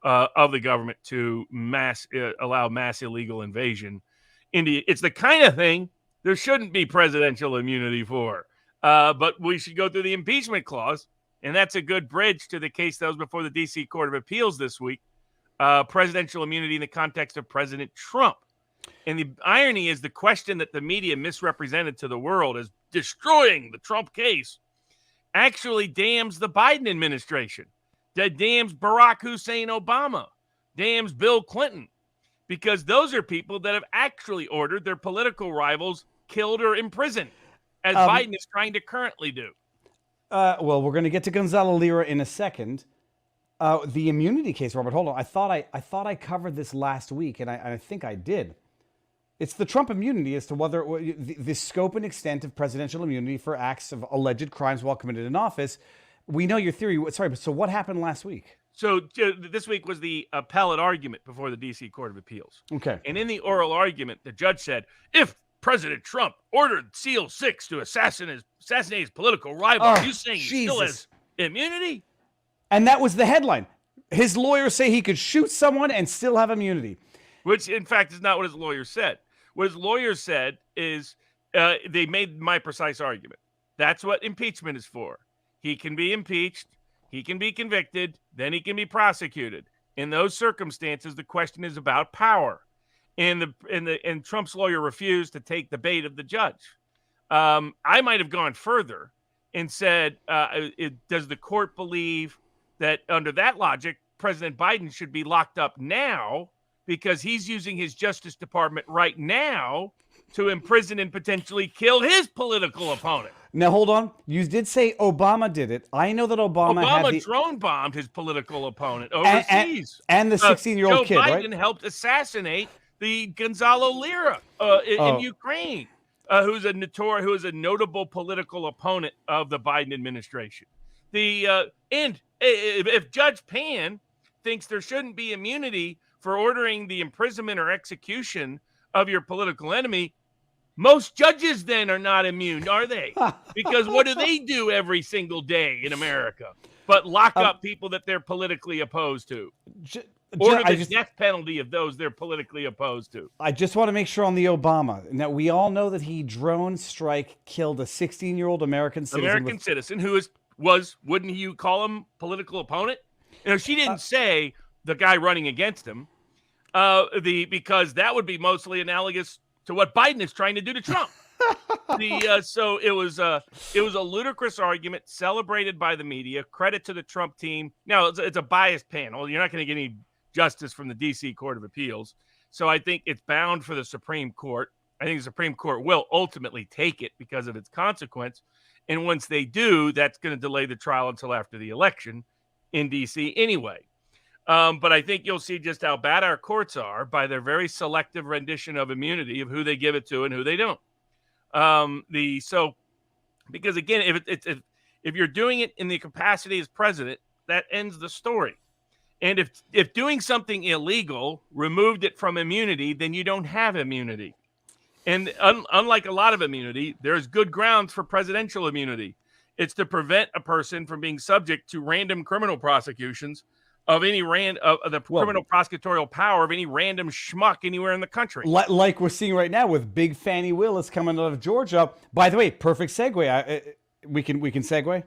of the government to allow mass illegal invasion. It's the kind of thing there shouldn't be presidential immunity for. But we should go through the impeachment clause, and that's a good bridge to the case that was before the D.C. Court of Appeals this week. Presidential immunity in the context of President Trump. And the irony is the question that the media misrepresented to the world as destroying the Trump case actually damns the Biden administration, that damns Barack Hussein Obama, damns Bill Clinton, because those are people that have actually ordered their political rivals killed or imprisoned, as Biden is trying to currently do. Well, we're going to get to Gonzalo Lira in a second. The immunity case, Robert, hold on. I thought I covered this last week, and I think I did. It's the Trump immunity as to whether the scope and extent of presidential immunity for acts of alleged crimes while committed in office. We know your theory. Sorry, but so what happened last week? So this week was the appellate argument before the D.C. Court of Appeals. Okay. And in the oral argument, the judge said, if President Trump ordered SEAL 6 to assassinate his political rival, are you saying he still has immunity? And that was the headline. His lawyers say he could shoot someone and still have immunity. Which, in fact, is not what his lawyers said. What his lawyers said is they made my precise argument. That's what impeachment is for. He can be impeached, he can be convicted, then he can be prosecuted. In those circumstances, the question is about power. And Trump's lawyer refused to take the bait of the judge. I might have gone further and said, does the court believe that under that logic, President Biden should be locked up now because he's using his Justice Department right now to imprison and potentially kill his political opponent? Now, hold on. You did say Obama did it. I know that Obama had drone bombed his political opponent overseas. And the 16-year-old kid, right? Joe Biden helped assassinate the Gonzalo Lira in Ukraine, who is a notable political opponent of the Biden administration. And if Judge Pan thinks there shouldn't be immunity for ordering the imprisonment or execution of your political enemy, most judges then are not immune, are they? Because what do they do every single day in America but lock up people that they're politically opposed to? Order the death penalty of those they're politically opposed to. I just want to make sure on the Obama. Now, we all know that he drone strike killed a 16-year-old American citizen. Who wouldn't you call him political opponent? You know, she didn't say the guy running against him, because that would be mostly analogous to what Biden is trying to do to Trump. So it was a ludicrous argument celebrated by the media. Credit to the Trump team. Now, it's a biased panel. You're not going to get any justice from the D.C. Court of Appeals. So I think it's bound for the Supreme Court. I think the Supreme Court will ultimately take it because of its consequence. And once they do, that's going to delay the trial until after the election in D.C. anyway. But I think you'll see just how bad our courts are by their very selective rendition of immunity of who they give it to and who they don't. Because again, if you're doing it in the capacity as president, that ends the story. And if doing something illegal removed it from immunity, then you don't have immunity. And unlike a lot of immunity, there's good grounds for presidential immunity. It's to prevent a person from being subject to random criminal prosecutions of any criminal prosecutorial power of any random schmuck anywhere in the country. Like we're seeing right now with Big Fannie Willis coming out of Georgia. By the way, perfect segue. We can segue.